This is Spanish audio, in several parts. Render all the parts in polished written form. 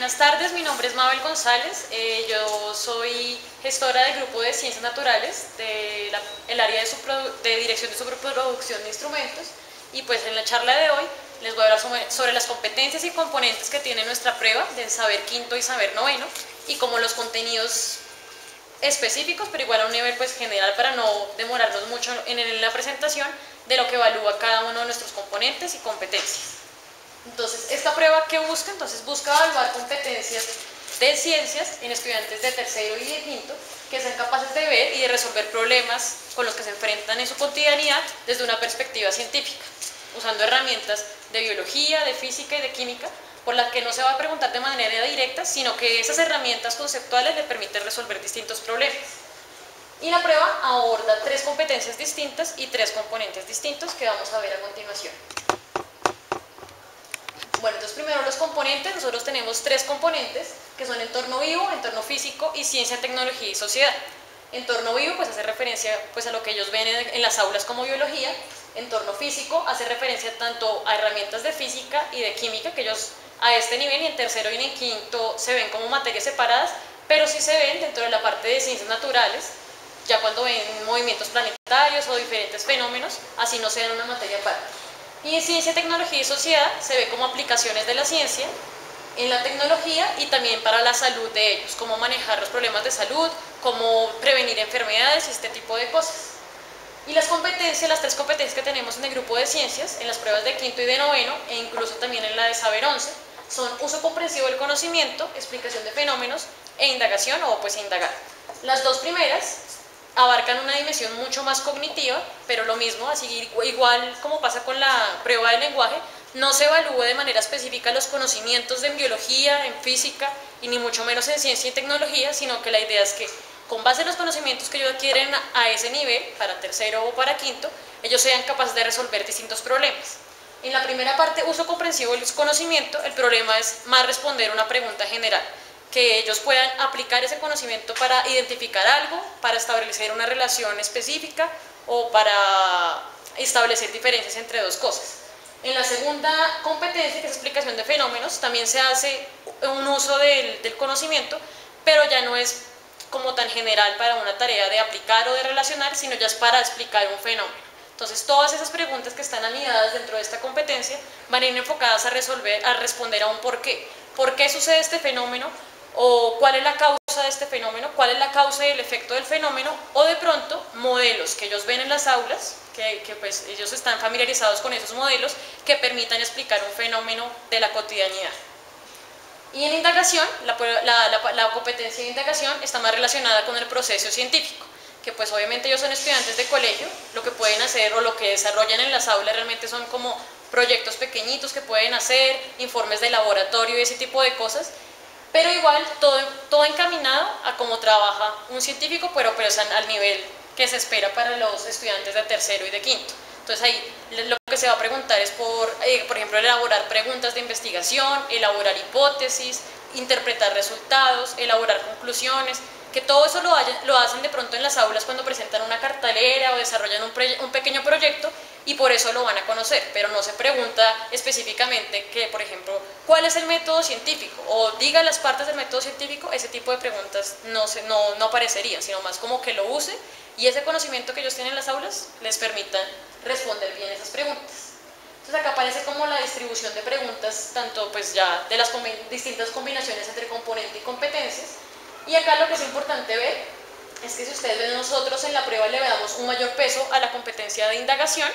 Buenas tardes, mi nombre es Mabel González, yo soy gestora del grupo de Ciencias Naturales del área de dirección de superproducción de instrumentos, y pues en la charla de hoy les voy a hablar sobre las competencias y componentes que tiene nuestra prueba del saber quinto y saber noveno, y como los contenidos específicos, pero igual a un nivel pues general para no demorarnos mucho en la presentación de lo que evalúa cada uno de nuestros componentes y competencias. Entonces, esta prueba que busca, busca evaluar competencias de ciencias en estudiantes de tercero y de quinto que sean capaces de ver y de resolver problemas con los que se enfrentan en su cotidianidad desde una perspectiva científica, usando herramientas de biología, de física y de química, por las que no se va a preguntar de manera directa, sino que esas herramientas conceptuales le permiten resolver distintos problemas. Y la prueba aborda 3 competencias distintas y 3 componentes distintos que vamos a ver a continuación. Bueno, entonces primero los componentes. Nosotros tenemos 3 componentes que son entorno vivo, entorno físico y ciencia, tecnología y sociedad. Entorno vivo pues hace referencia pues a lo que ellos ven en las aulas como biología. Entorno físico hace referencia tanto a herramientas de física y de química que ellos a este nivel y en tercero y en quinto se ven como materias separadas, pero sí se ven dentro de la parte de ciencias naturales, ya cuando ven movimientos planetarios o diferentes fenómenos, así no se dan una materia aparte. Y en ciencia, tecnología y sociedad se ve como aplicaciones de la ciencia en la tecnología y también para la salud de ellos, cómo manejar los problemas de salud, cómo prevenir enfermedades y este tipo de cosas. Y las competencias, las 3 competencias que tenemos en el grupo de ciencias, en las pruebas de quinto y de noveno, e incluso también en la de saber 11, son uso comprensivo del conocimiento, explicación de fenómenos e indagación o pues indagar. Las 2 primeras abarcan una dimensión mucho más cognitiva, pero lo mismo, así igual como pasa con la prueba de lenguaje, no se evalúa de manera específica los conocimientos en biología, en física y ni mucho menos en ciencia y tecnología, sino que la idea es que con base en los conocimientos que ellos adquieren a ese nivel, para tercero o para quinto, ellos sean capaces de resolver distintos problemas. En la primera parte, uso comprensivo del conocimiento, el problema es más responder una pregunta general, que ellos puedan aplicar ese conocimiento para identificar algo, para establecer una relación específica o para establecer diferencias entre 2 cosas. En la segunda competencia, que es explicación de fenómenos, también se hace un uso del conocimiento, pero ya no es como tan general para una tarea de aplicar o de relacionar, sino ya es para explicar un fenómeno. Entonces, todas esas preguntas que están anidadas dentro de esta competencia van a ir enfocadas a responder a un por qué. ¿Por qué sucede este fenómeno? O cuál es la causa de este fenómeno, cuál es la causa y el efecto del fenómeno, o de pronto modelos que ellos ven en las aulas, que pues ellos están familiarizados con esos modelos que permitan explicar un fenómeno de la cotidianidad. Y en indagación, la competencia de indagación está más relacionada con el proceso científico, que pues obviamente ellos son estudiantes de colegio, lo que pueden hacer o lo que desarrollan en las aulas realmente son como proyectos pequeñitos que pueden hacer, informes de laboratorio y ese tipo de cosas, pero igual todo encaminado a cómo trabaja un científico, pero es al nivel que se espera para los estudiantes de tercero y de quinto. Entonces ahí lo que se va a preguntar es por ejemplo, elaborar preguntas de investigación, elaborar hipótesis, interpretar resultados, elaborar conclusiones, que todo eso lo hacen de pronto en las aulas cuando presentan una cartelera o desarrollan un pequeño proyecto, y por eso lo van a conocer, pero no se pregunta específicamente que, por ejemplo, ¿cuál es el método científico? O diga las partes del método científico. Ese tipo de preguntas no aparecerían, sino más como que lo use y ese conocimiento que ellos tienen en las aulas les permitan responder bien esas preguntas. Entonces acá aparece como la distribución de preguntas, tanto pues ya de las distintas combinaciones entre componente y competencias, y acá lo que es importante ver es que si ustedes ven, nosotros en la prueba le damos un mayor peso a la competencia de indagación,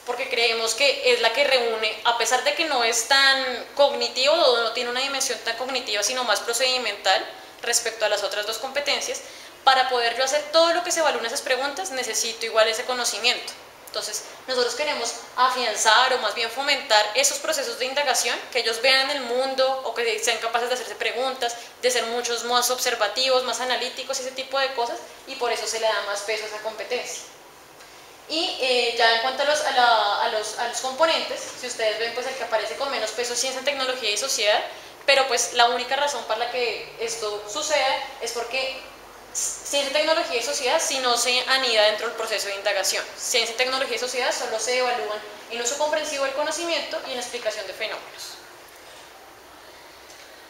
porque creemos que es la que reúne, a pesar de que no es tan cognitivo o no tiene una dimensión tan cognitiva, sino más procedimental respecto a las otras 2 competencias. Para poder yo hacer todo lo que se evalúa en esas preguntas, necesito igual ese conocimiento. Entonces, nosotros queremos afianzar o más bien fomentar esos procesos de indagación, que ellos vean el mundo o que sean capaces de hacerse preguntas, de ser muchos más observativos, más analíticos, ese tipo de cosas, y por eso se le da más peso a esa competencia. Y ya en cuanto a los componentes, si ustedes ven, pues el que aparece con menos peso es ciencia, tecnología y sociedad, pero pues la única razón para la que esto suceda es porque ciencia, tecnología y sociedad si no se anida dentro del proceso de indagación. Ciencia, tecnología y sociedad solo se evalúan en uso comprensivo del conocimiento y en explicación de fenómenos.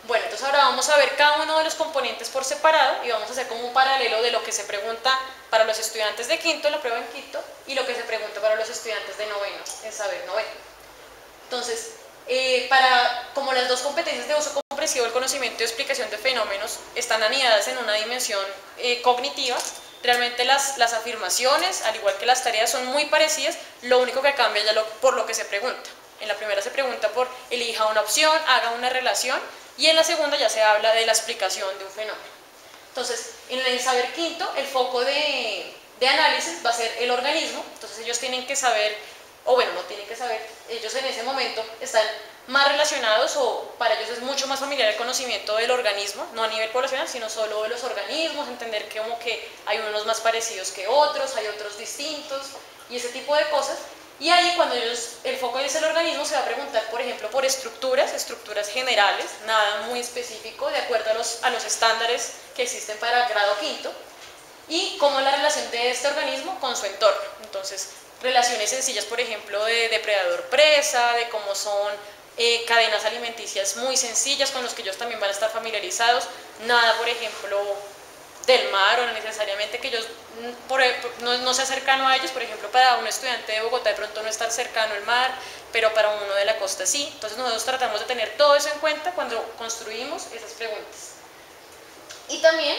Bueno, entonces ahora vamos a ver cada uno de los componentes por separado y vamos a hacer como un paralelo de lo que se pregunta para los estudiantes de quinto, la prueba en quinto, y lo que se pregunta para los estudiantes de noveno, en saber noveno. Entonces, como las dos competencias de uso comprensivo del conocimiento y explicación de fenómenos están anidadas en una dimensión cognitiva, realmente las afirmaciones, al igual que las tareas, son muy parecidas, lo único que cambia ya por lo que se pregunta. En la primera se pregunta por elija una opción, haga una relación, y en la segunda ya se habla de la explicación de un fenómeno. Entonces, en el saber quinto, el foco de análisis va a ser el organismo, entonces ellos tienen que saber, o bueno, no tienen que saber, ellos en ese momento están más relacionados, o para ellos es mucho más familiar el conocimiento del organismo, no a nivel poblacional, sino solo de los organismos, entender que como que hay unos más parecidos que otros, hay otros distintos, y ese tipo de cosas. Y ahí cuando el foco es el organismo, se va a preguntar, por ejemplo, por estructuras generales, nada muy específico, de acuerdo a los estándares que existen para grado quinto, y cómo es la relación de este organismo con su entorno. Entonces, relaciones sencillas, por ejemplo, de depredador-presa, de cómo son cadenas alimenticias muy sencillas con los que ellos también van a estar familiarizados, nada, por ejemplo, del mar, o no necesariamente que ellos no sea cercano a ellos, por ejemplo, para un estudiante de Bogotá de pronto no estar cercano al mar, pero para uno de la costa sí. Entonces nosotros tratamos de tener todo eso en cuenta cuando construimos esas preguntas. Y también,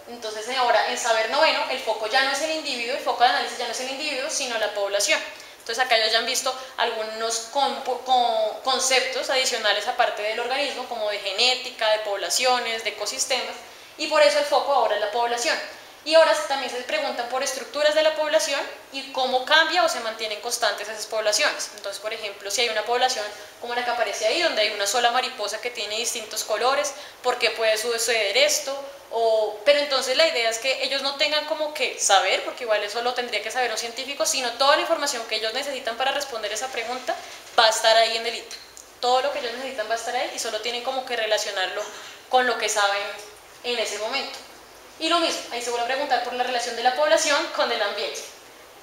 entonces ahora en saber noveno, el foco ya no es el individuo, el foco de análisis ya no es el individuo, sino la población. Entonces acá ellos ya han visto algunos conceptos adicionales aparte del organismo, como de genética, de poblaciones, de ecosistemas, y por eso el foco ahora es la población. Y ahora también se preguntan por estructuras de la población y cómo cambia o se mantienen constantes esas poblaciones. Entonces, por ejemplo, si hay una población como la que aparece ahí, donde hay una sola mariposa que tiene distintos colores, ¿por qué puede suceder esto? Pero entonces la idea es que ellos no tengan como que saber, porque igual eso lo tendría que saber un científico, sino toda la información que ellos necesitan para responder esa pregunta va a estar ahí en el ITA. Todo lo que ellos necesitan va a estar ahí y solo tienen como que relacionarlo con lo que saben en ese momento. Y lo mismo, ahí se vuelve a preguntar por la relación de la población con el ambiente.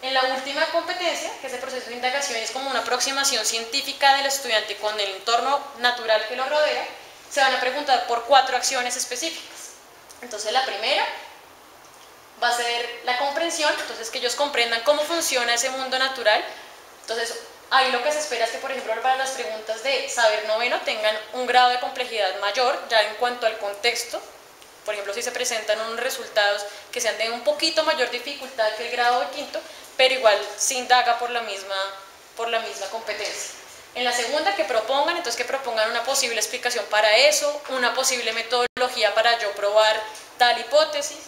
En la última competencia, que es el proceso de indagación, es como una aproximación científica del estudiante con el entorno natural que lo rodea, se van a preguntar por 4 acciones específicas. Entonces la primera va a ser la comprensión, entonces que ellos comprendan cómo funciona ese mundo natural. Entonces ahí lo que se espera es que, por ejemplo, para las preguntas de saber noveno tengan un grado de complejidad mayor, ya en cuanto al contexto. Por ejemplo, si se presentan unos resultados que sean de un poquito mayor dificultad que el grado de quinto, pero igual se indaga por la misma competencia. En la segunda, que propongan, entonces que propongan una posible explicación para eso, una posible metodología para yo probar tal hipótesis.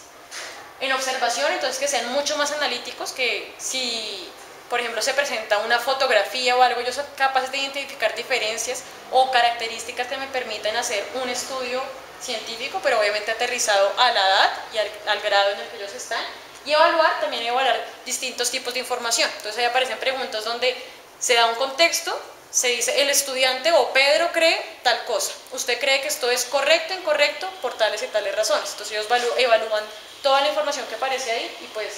En observación, entonces que sean mucho más analíticos, que si, por ejemplo, se presenta una fotografía o algo, yo soy capaz de identificar diferencias o características que me permitan hacer un estudio científico, pero obviamente aterrizado a la edad y al grado en el que ellos están, y también evaluar distintos tipos de información. Entonces ahí aparecen preguntas donde se da un contexto, se dice el estudiante o Pedro cree tal cosa, usted cree que esto es correcto, incorrecto, por tales y tales razones. Entonces ellos evalúan toda la información que aparece ahí y pues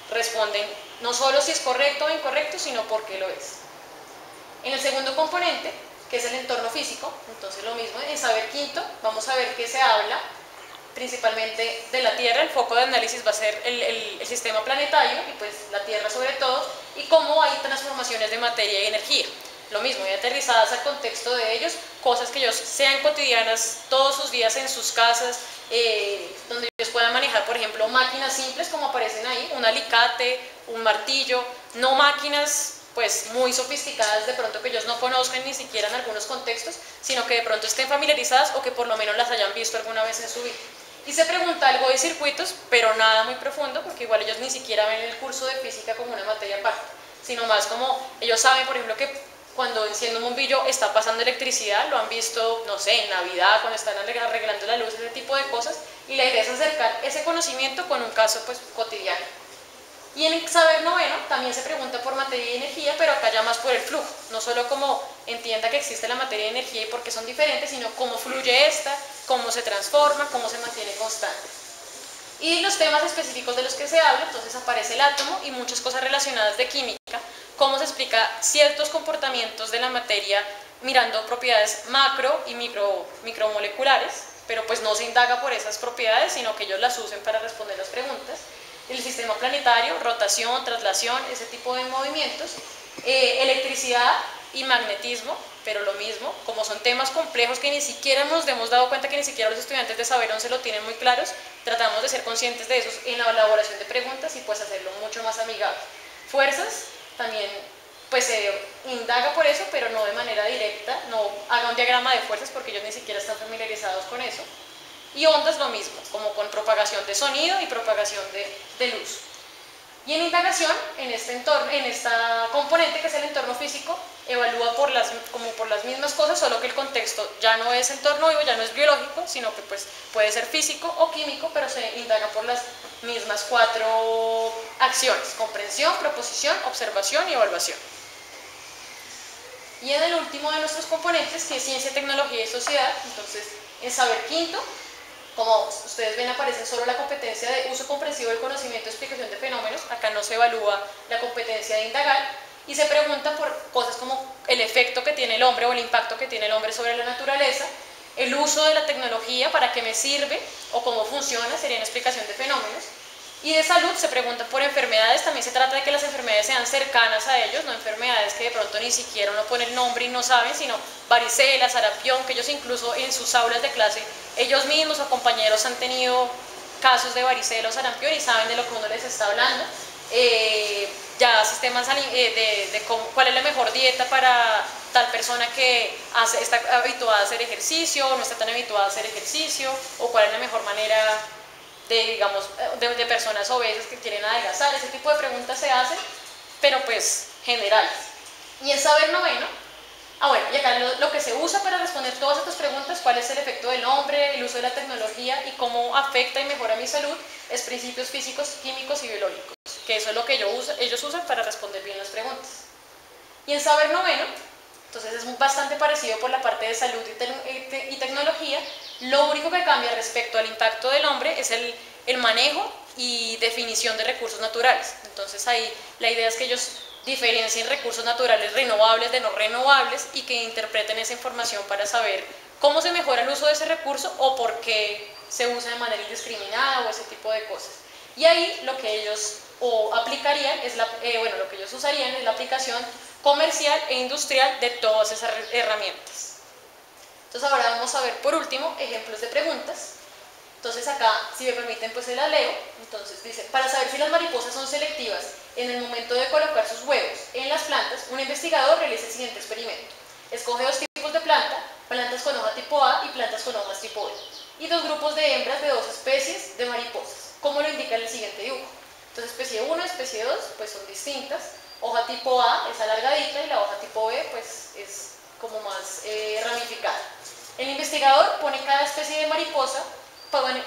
responden no solo si es correcto o incorrecto, sino por qué lo es. En el segundo componente, que es el entorno físico, entonces lo mismo, en saber quinto vamos a ver que se habla principalmente de la Tierra, el foco de análisis va a ser el sistema planetario y pues la Tierra sobre todo, y cómo hay transformaciones de materia y energía. Lo mismo, y aterrizadas al contexto de ellos, cosas que ellos sean cotidianas todos sus días en sus casas, donde ellos puedan manejar, por ejemplo, máquinas simples como aparecen ahí, un alicate, un martillo, no máquinas pues muy sofisticadas de pronto que ellos no conozcan ni siquiera en algunos contextos, sino que de pronto estén familiarizadas o que por lo menos las hayan visto alguna vez en su vida. Y se pregunta algo de circuitos, pero nada muy profundo, porque igual ellos ni siquiera ven el curso de física como una materia aparte, sino más como ellos saben, por ejemplo, que cuando enciende un bombillo está pasando electricidad, lo han visto, no sé, en Navidad, cuando están arreglando la luz, ese tipo de cosas, y la idea es acercar ese conocimiento con un caso pues cotidiano. Y en el saber noveno también se pregunta por materia y energía, pero acá ya más por el flujo, no solo como entienda que existe la materia y energía y por qué son diferentes, sino cómo fluye esta, cómo se transforma, cómo se mantiene constante. Y los temas específicos de los que se habla, entonces aparece el átomo y muchas cosas relacionadas de química, cómo se explica ciertos comportamientos de la materia mirando propiedades macro y micromoleculares, pero pues no se indaga por esas propiedades, sino que ellos las usen para responder las preguntas. El sistema planetario, rotación, traslación, ese tipo de movimientos, electricidad y magnetismo, pero lo mismo, como son temas complejos que ni siquiera nos hemos dado cuenta que ni siquiera los estudiantes de Saber 11 lo tienen muy claros, tratamos de ser conscientes de esos en la elaboración de preguntas y pues hacerlo mucho más amigable. Fuerzas, también pues se indaga por eso, pero no de manera directa, no haga un diagrama de fuerzas porque ellos ni siquiera están familiarizados con eso. Y ondas lo mismo, como con propagación de sonido y propagación de luz. Y en indagación, en este entorno, en esta componente que es el entorno físico, evalúa como por las mismas cosas, solo que el contexto ya no es entorno vivo, ya no es biológico, sino que pues puede ser físico o químico, pero se indaga por las mismas 4 acciones: comprensión, proposición, observación y evaluación. Y en el último de nuestros componentes, que es ciencia, tecnología y sociedad, entonces en Saber Quinto, como ustedes ven, aparece solo la competencia de uso comprensivo del conocimiento y explicación de fenómenos. Acá no se evalúa la competencia de indagar y se pregunta por cosas como el efecto que tiene el hombre o el impacto que tiene el hombre sobre la naturaleza, el uso de la tecnología, para qué me sirve o cómo funciona, sería una explicación de fenómenos. Y de salud se pregunta por enfermedades, también se trata de que las enfermedades sean cercanas a ellos, no enfermedades que de pronto ni siquiera uno pone el nombre y no saben, sino varicela, sarampión, que ellos incluso en sus aulas de clase, ellos mismos o compañeros han tenido casos de varicela o sarampión y saben de lo que uno les está hablando. Ya sistemas de cuál es la mejor dieta para tal persona que está habituada a hacer ejercicio o no está tan habituada a hacer ejercicio, o cuál es la mejor manera digamos, de personas obesas que quieren adelgazar. Ese tipo de preguntas se hacen, pero pues generales. Y en Saber Noveno, bueno, y acá lo que se usa para responder todas estas preguntas: cuál es el efecto del hombre, el uso de la tecnología y cómo afecta y mejora mi salud, es principios físicos, químicos y biológicos, que eso es lo que ellos usan para responder bien las preguntas. Y en Saber Noveno, entonces es bastante parecido por la parte de salud y tecnología. Lo único que cambia respecto al impacto del hombre es el manejo y definición de recursos naturales. Entonces ahí la idea es que ellos diferencien recursos naturales renovables de no renovables y que interpreten esa información para saber cómo se mejora el uso de ese recurso o por qué se usa de manera indiscriminada o ese tipo de cosas. Y ahí lo que ellos aplicarían es lo que ellos usarían es la aplicación comercial e industrial de todas esas herramientas. Entonces ahora vamos a ver por último ejemplos de preguntas. Entonces acá, si me permiten, pues se las leo. Entonces dice: para saber si las mariposas son selectivas en el momento de colocar sus huevos en las plantas, un investigador realiza el siguiente experimento. Escoge 2 tipos de plantas con hoja tipo A y plantas con hojas tipo B, y 2 grupos de hembras de 2 especies de mariposas, como lo indica en el siguiente dibujo. Entonces especie 1 y especie 2 pues son distintas. Hoja tipo A es alargadita y la hoja tipo B pues es como más ramificada. El investigador pone cada especie de mariposa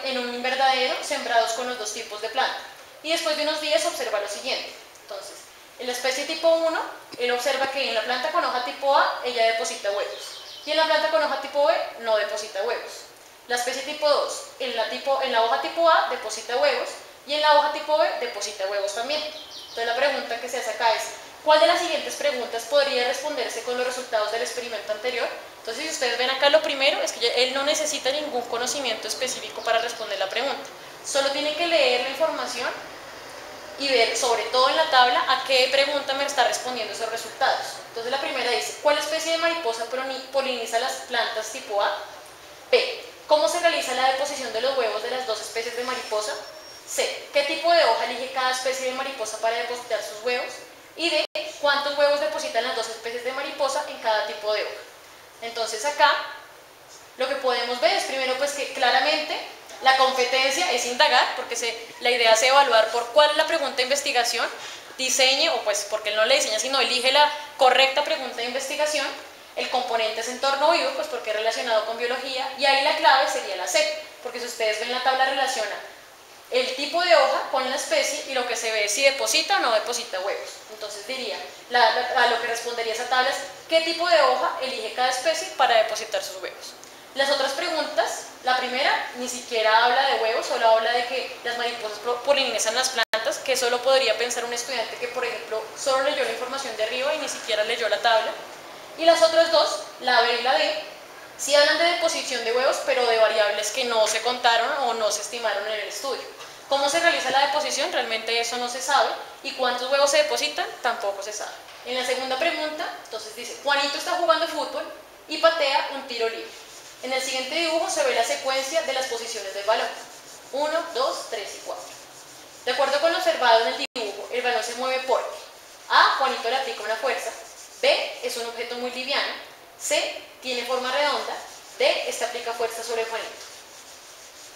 en un invernadero sembrados con los 2 tipos de planta, y después de unos días observa lo siguiente. Entonces, en la especie tipo 1, él observa que en la planta con hoja tipo A ella deposita huevos, y en la planta con hoja tipo B no deposita huevos. La especie tipo 2, en la hoja tipo A deposita huevos, y en la hoja tipo B deposita huevos también. Entonces la pregunta que se hace acá es: ¿cuál de las siguientes preguntas podría responderse con los resultados del experimento anterior? Entonces, si ustedes ven acá, lo primero es que él no necesita ningún conocimiento específico para responder la pregunta. Solo tiene que leer la información y ver, sobre todo en la tabla, a qué pregunta me está respondiendo esos resultados. Entonces la primera dice: ¿cuál especie de mariposa poliniza las plantas tipo A? B. ¿Cómo se realiza la deposición de los huevos de las 2 especies de mariposa? C. ¿Qué tipo de hoja elige cada especie de mariposa para depositar sus huevos? Y D. ¿Cuántos huevos depositan las 2 especies de mariposa en cada tipo de hoja? Entonces acá lo que podemos ver es primero pues que claramente la competencia es indagar, porque la idea es evaluar por cuál es la pregunta de investigación, diseñe, o pues porque él no le diseña sino elige la correcta pregunta de investigación. El componente es entorno vivo, pues porque es relacionado con biología, y ahí la clave sería la C, porque si ustedes ven la tabla relaciona el tipo de hoja con la especie y lo que se ve es si deposita o no deposita huevos. Entonces diría, a lo que respondería esa tabla es: ¿qué tipo de hoja elige cada especie para depositar sus huevos? Las otras preguntas, la primera ni siquiera habla de huevos, solo habla de que las mariposas polinizan las plantas, que solo podría pensar un estudiante que, por ejemplo, solo leyó la información de arriba y ni siquiera leyó la tabla. Y las otras dos, la B y la D, sí hablan de deposición de huevos, pero de variables que no se contaron o no se estimaron en el estudio. ¿Cómo se realiza la deposición? Realmente eso no se sabe. ¿Y cuántos huevos se depositan? Tampoco se sabe. En la segunda pregunta, entonces dice, Juanito está jugando fútbol y patea un tiro libre. En el siguiente dibujo se ve la secuencia de las posiciones del balón. 1, 2, 3 y 4. De acuerdo con lo observado en el dibujo, el balón se mueve porque A. Juanito le aplica una fuerza. B. Es un objeto muy liviano. C. Tiene forma redonda. D. Este aplica fuerza sobre Juanito.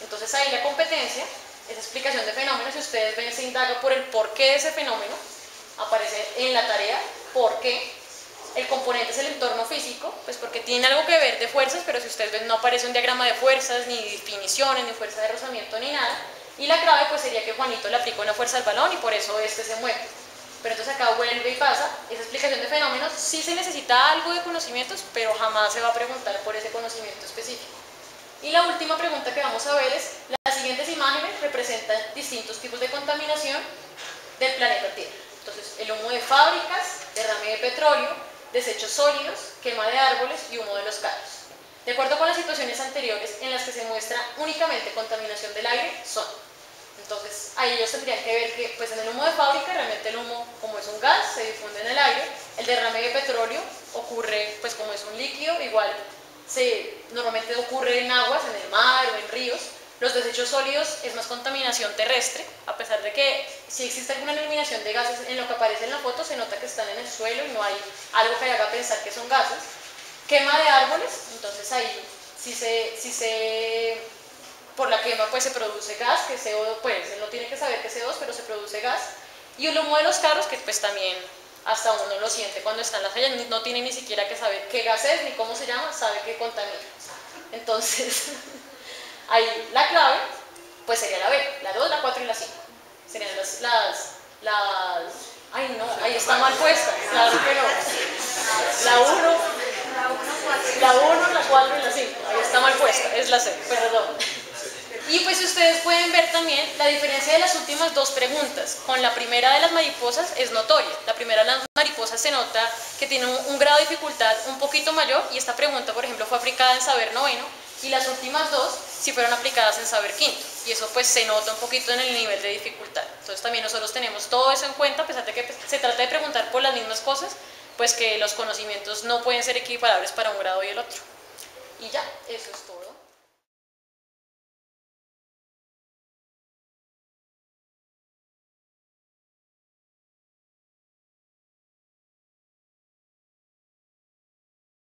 Entonces ahí la competencia, esa explicación de fenómenos, si ustedes ven, se indaga por el porqué de ese fenómeno. Aparece en la tarea por qué. El componente es el entorno físico, pues porque tiene algo que ver de fuerzas, pero si ustedes ven no aparece un diagrama de fuerzas, ni definiciones, ni fuerza de rozamiento, ni nada. Y la clave pues sería que Juanito le aplicó una fuerza al balón y por eso este se mueve. Pero entonces acá vuelve y pasa, esa explicación de fenómenos, sí se necesita algo de conocimientos, pero jamás se va a preguntar por ese conocimiento específico. Y la última pregunta que vamos a ver es, las siguientes imágenes representan distintos tipos de contaminación del planeta Tierra. Entonces, el humo de fábricas, derrame de petróleo, desechos sólidos, quema de árboles y humo de los carros. De acuerdo con las situaciones anteriores en las que se muestra únicamente contaminación del aire, son. Entonces, ahí ellos tendrían que ver que pues en el humo de fábrica realmente el humo, como es un gas, se difunde en el aire. El derrame de petróleo ocurre, pues como es un líquido, igual normalmente ocurre en aguas, en el mar o en ríos. Los desechos sólidos es más contaminación terrestre, a pesar de que si existe alguna eliminación de gases en lo que aparece en la foto, se nota que están en el suelo y no hay algo que haga pensar que son gases. Quema de árboles, entonces ahí por la quema pues se produce gas, que CO2, pues él no tiene que saber que es CO2, pero se produce gas. Y el humo de los carros, que pues también hasta uno lo siente cuando está en las calles, no tiene ni siquiera que saber qué gas es ni cómo se llama, sabe que contamina. Entonces, ahí la clave pues sería la B, la 2, la 4 y la 5. Serían ay no, ahí está mal puesta, claro que no. La 1, la 4 y la 5, ahí está mal puesta, es la C, perdón. Y pues ustedes pueden ver también la diferencia de las últimas dos preguntas. Con la primera de las mariposas es notoria. La primera de las mariposas se nota que tiene un grado de dificultad un poquito mayor y esta pregunta, por ejemplo, fue aplicada en saber noveno y las últimas dos sí fueron aplicadas en saber quinto. Y eso pues se nota un poquito en el nivel de dificultad. Entonces también nosotros tenemos todo eso en cuenta, a pesar de que se trata de preguntar por las mismas cosas, pues que los conocimientos no pueden ser equiparables para un grado y el otro. Y ya, eso es todo.